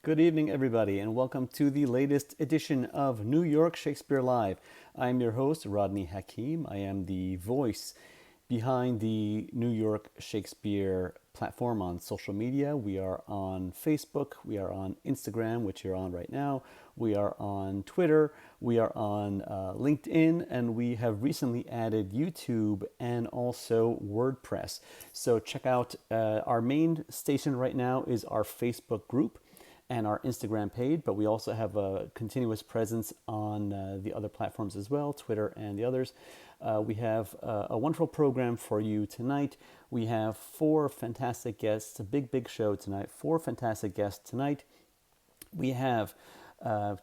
Good evening, everybody, and welcome to the latest edition of New York Shakespeare Live. I'm your host, Rodney Hakim. I am the voice behind the New York Shakespeare platform on social media. We are on Facebook, we are on Instagram, which you're on right now, we are on Twitter, we are on LinkedIn, and we have recently added YouTube and also WordPress. So check out our main station right now is our Facebook group and our Instagram page, but we also have a continuous presence on the other platforms as well, Twitter and the others. We have a wonderful program for you tonight. We have four fantastic guests, a big show tonight, four fantastic guests tonight. We have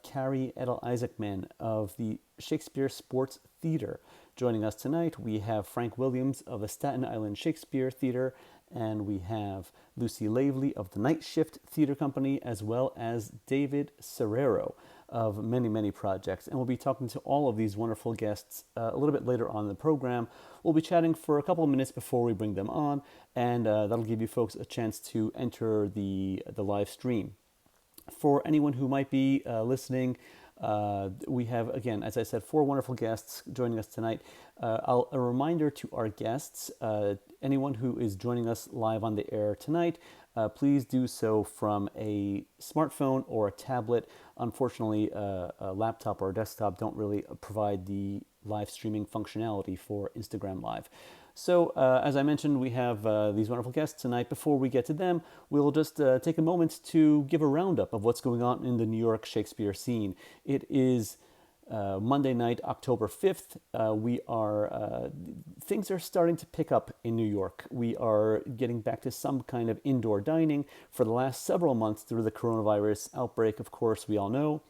Carrie Edel Isaacman of the Shakespeare Sports Theatre joining us tonight. We have Frank Williams of the Staten Island Shakespeare Theatre, and we have Lucy Lavely of the Night Shift Theatre Company, as well as David Serero of many projects. And we'll be talking to all of these wonderful guests a little bit later on in the program. We'll be chatting for a couple of minutes before we bring them on, and that'll give you folks a chance to enter the live stream. For anyone who might be listening, we have, again, as I said, four wonderful guests joining us tonight. A reminder to our guests, anyone who is joining us live on the air tonight, please do so from a smartphone or a tablet. Unfortunately, a laptop or a desktop don't really provide the live streaming functionality for Instagram Live. So, as I mentioned, we have these wonderful guests tonight. Before we get to them, we'll just take a moment to give a roundup of what's going on in the New York Shakespeare scene. It is Monday night, October 5th. Things are starting to pick up in New York. We are getting back to some kind of indoor dining. For the last several months through the coronavirus outbreak, of course, we all know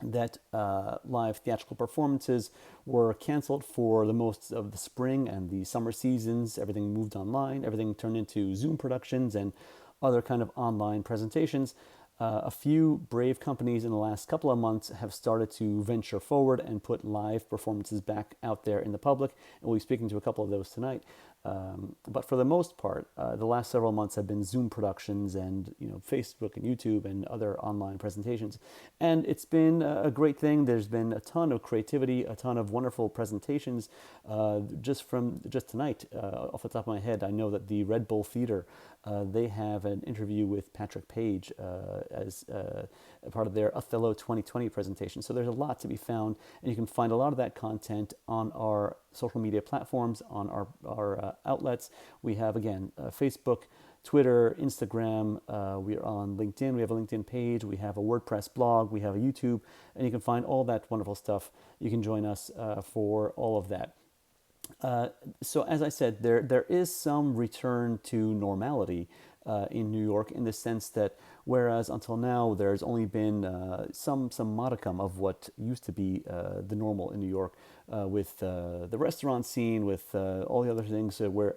that live theatrical performances were canceled for the most of the spring and the summer seasons. Everything moved online. Everything turned into Zoom productions and other kind of online presentations. A few brave companies in the last couple of months have started to venture forward and put live performances back out there in the public, and we'll be speaking to a couple of those tonight. But for the most part, the last several months have been Zoom productions and Facebook and YouTube and other online presentations, and it's been a great thing. There's been a ton of creativity, a ton of wonderful presentations. Just tonight, off the top of my head, I know that the Red Bull Theater they have an interview with Patrick Page as a part of their Othello 2020 presentation. So there's a lot to be found, and you can find a lot of that content on our social media platforms, on our outlets. We have, again, Facebook, Twitter, Instagram. We are on LinkedIn. We have a LinkedIn page. We have a WordPress blog. We have a YouTube, and you can find all that wonderful stuff. You can join us for all of that. So as I said, there is some return to normality in New York, in the sense that whereas until now there's only been some modicum of what used to be the normal in New York, with the restaurant scene, with all the other things where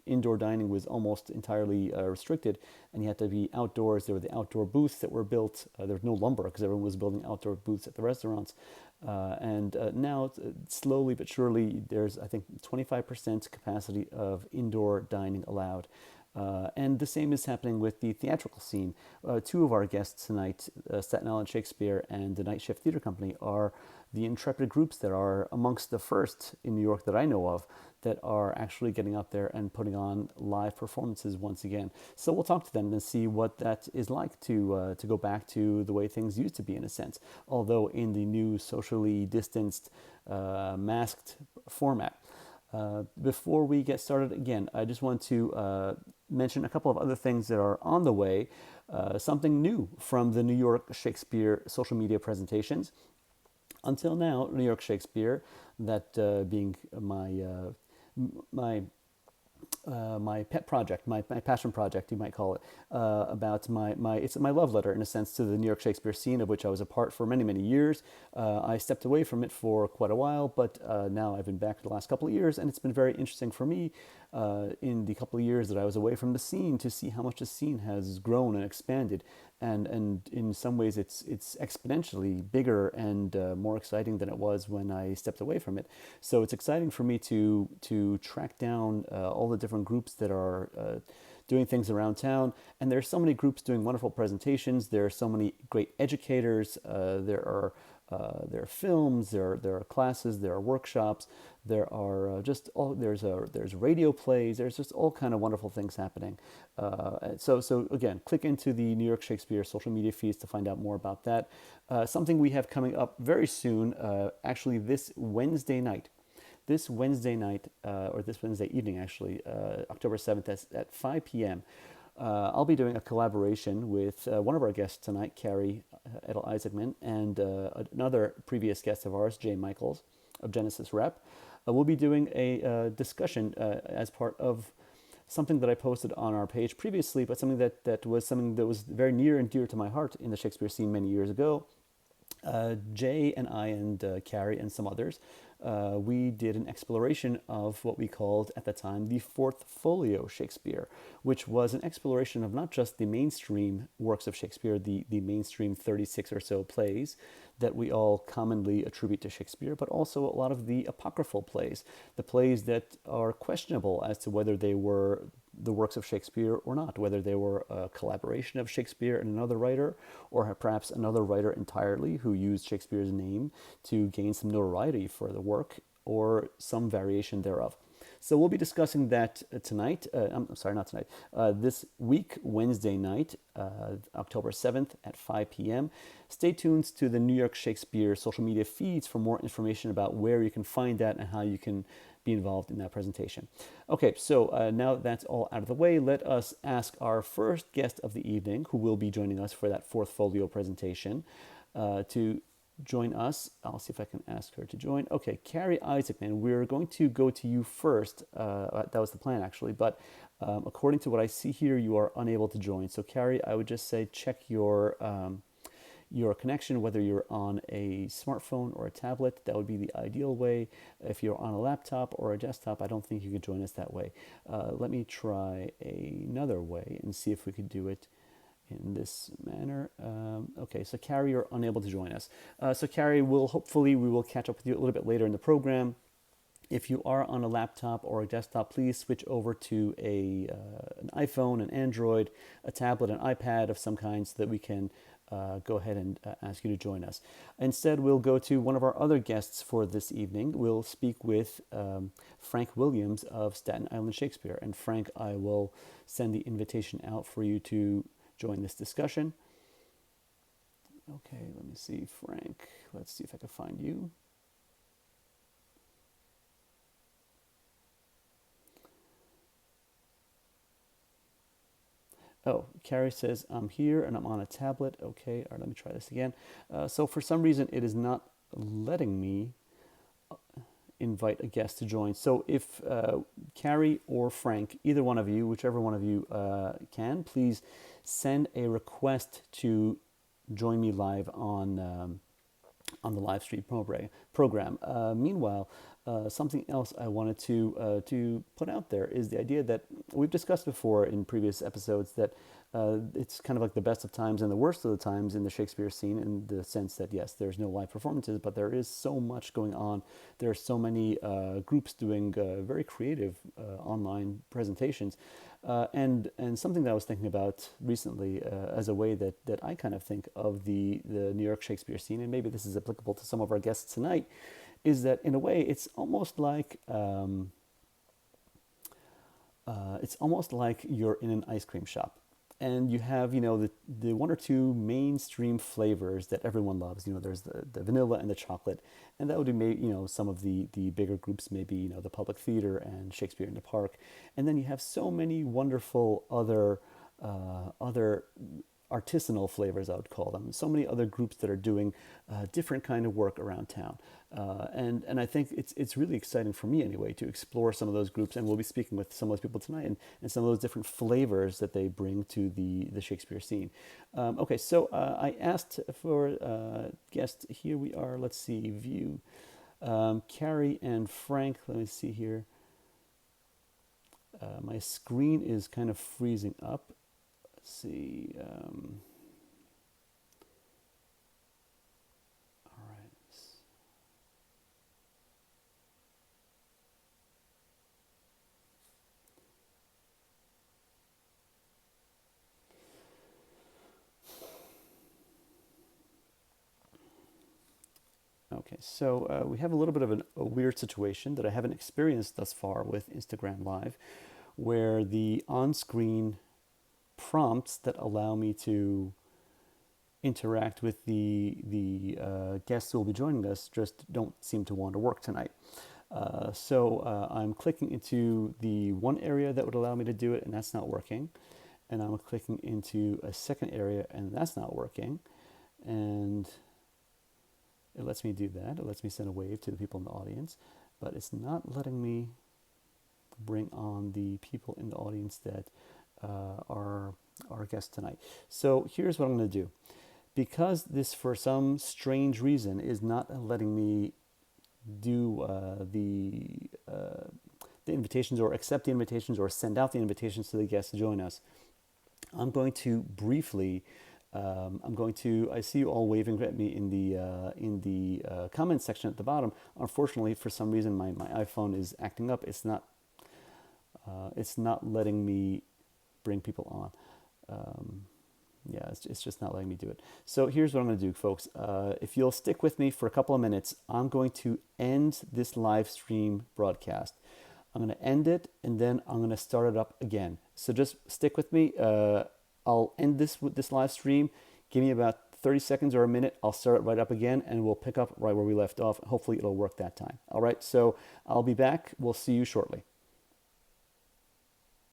indoor dining was almost entirely restricted, and you had to be outdoors. There were the outdoor booths that were built. There was no lumber because everyone was building outdoor booths at the restaurants. And now, slowly but surely, there's, I think, 25% capacity of indoor dining allowed. And the same is happening with the theatrical scene. Two of our guests tonight, Staten Island Shakespeare and the Night Shift Theatre Company, are the intrepid groups that are amongst the first in New York that I know of that are actually getting out there and putting on live performances once again. So we'll talk to them and see what that is like to go back to the way things used to be, in a sense, although in the new socially distanced, masked format. Before we get started, again, I just want to mention a couple of other things that are on the way. Something new from the New York Shakespeare social media presentations. Until now, New York Shakespeare, that being my pet project, my passion project, you might call it, about it's my love letter, in a sense, to the New York Shakespeare scene, of which I was a part for many years. I stepped away from it for quite a while, but now I've been back the last couple of years, and it's been very interesting for me in the couple of years that I was away from the scene to see how much the scene has grown and expanded. And in some ways it's exponentially bigger and more exciting than it was when I stepped away from it. So it's exciting for me to track down all the different groups that are doing things around town. And there are so many groups doing wonderful presentations. There are so many great educators. There are films. There are classes. There are workshops. There are there's radio plays. There's just all kind of wonderful things happening. So again, click into the New York Shakespeare social media feeds to find out more about that. Something we have coming up very soon, actually this Wednesday night. This Wednesday night, or this Wednesday evening, actually, October 7th at 5 p.m., I'll be doing a collaboration with one of our guests tonight, Carrie Edel Isaacman, and another previous guest of ours, Jay Michaels of Genesis Rep. We'll be doing a discussion as part of something that I posted on our page previously, but something that was very near and dear to my heart in the Shakespeare scene many years ago. Jay and I and Carrie and some others, we did an exploration of what we called at the time the Fourth Folio Shakespeare, which was an exploration of not just the mainstream works of Shakespeare, the mainstream 36 or so plays that we all commonly attribute to Shakespeare, but also a lot of the apocryphal plays, the plays that are questionable as to whether they were the works of Shakespeare or not, whether they were a collaboration of Shakespeare and another writer, or perhaps another writer entirely who used Shakespeare's name to gain some notoriety for the work, or some variation thereof. So we'll be discussing that tonight. I'm sorry, not tonight. This week, Wednesday night, October 7th at 5 p.m. Stay tuned to the New York Shakespeare social media feeds for more information about where you can find that and how you can be involved in that presentation. Okay, so now that that's all out of the way, let us ask our first guest of the evening, who will be joining us for that Fourth Folio presentation, to join us. I'll see if I can ask her to join. Okay, Carrie Isaacman, we're going to go to you first. That was the plan, actually, but according to what I see here, you are unable to join. So, Carrie, I would just say check your connection, whether you're on a smartphone or a tablet. That would be the ideal way. If you're on a laptop or a desktop, I don't think you could join us that way. Let me try another way and see if we could do it in this manner. Okay, so Carrie, you're unable to join us. So Carrie, we will catch up with you a little bit later in the program. If you are on a laptop or a desktop, please switch over to an iPhone, an Android, a tablet, an iPad of some kind, so that we can go ahead and ask you to join us. Instead, we'll go to one of our other guests for this evening. We'll speak with Frank Williams of Staten Island Shakespeare. And Frank, I will send the invitation out for you to join this discussion. Okay, let me see, Frank. Let's see if I can find you. Oh, Carrie says, I'm here and I'm on a tablet. Okay, all right, let me try this again. So for some reason, it is not letting me invite a guest to join. So if Carrie or Frank, either one of you, whichever one of you can, please send a request to join me live on the live stream program. Meanwhile, something else I wanted to put out there is the idea that we've discussed before in previous episodes, that it's kind of like the best of times and the worst of the times in the Shakespeare scene, in the sense that, yes, there's no live performances, but there is so much going on. There are so many groups doing very creative online presentations. And something that I was thinking about recently as a way that I kind of think of the New York Shakespeare scene, and maybe this is applicable to some of our guests tonight, is that in a way it's almost like you're in an ice cream shop. And you have, the one or two mainstream flavors that everyone loves. There's the vanilla and the chocolate, and that would be, some of the bigger groups, maybe, the Public Theater and Shakespeare in the Park. And then you have so many wonderful other artisanal flavors, I would call them. So many other groups that are doing different kind of work around town. And I think it's really exciting for me anyway to explore some of those groups, and we'll be speaking with some of those people tonight, and some of those different flavors that they bring to the Shakespeare scene. Okay, so I asked for guests. Here we are. Let's see, view. Carrie and Frank, let me see here. My screen is kind of freezing up. Let's see. All right. Okay, so we have a little bit of a weird situation that I haven't experienced thus far with Instagram Live, where the on-screen prompts that allow me to interact with the guests who will be joining us just don't seem to want to work tonight. So I'm clicking into the one area that would allow me to do it, and that's not working. And I'm clicking into a second area, and that's not working. And it lets me do that. It lets me send a wave to the people in the audience, but it's not letting me bring on the people in the audience that are our guests tonight. So here's what I'm going to do. Because this, for some strange reason, is not letting me do the invitations or accept the invitations or send out the invitations to the guests to join us, I'm going to briefly, I see you all waving at me in the comments section at the bottom. Unfortunately, for some reason, my iPhone is acting up. It's not letting me bring people on. Yeah, it's just not letting me do it. So here's what I'm going to do, folks. If you'll stick with me for a couple of minutes, I'm going to end this live stream broadcast. I'm going to end it, and then I'm going to start it up again. So just stick with me. I'll end this live stream. Give me about 30 seconds or a minute. I'll start it right up again, and we'll pick up right where we left off. Hopefully it'll work that time. All right, so I'll be back. We'll see you shortly.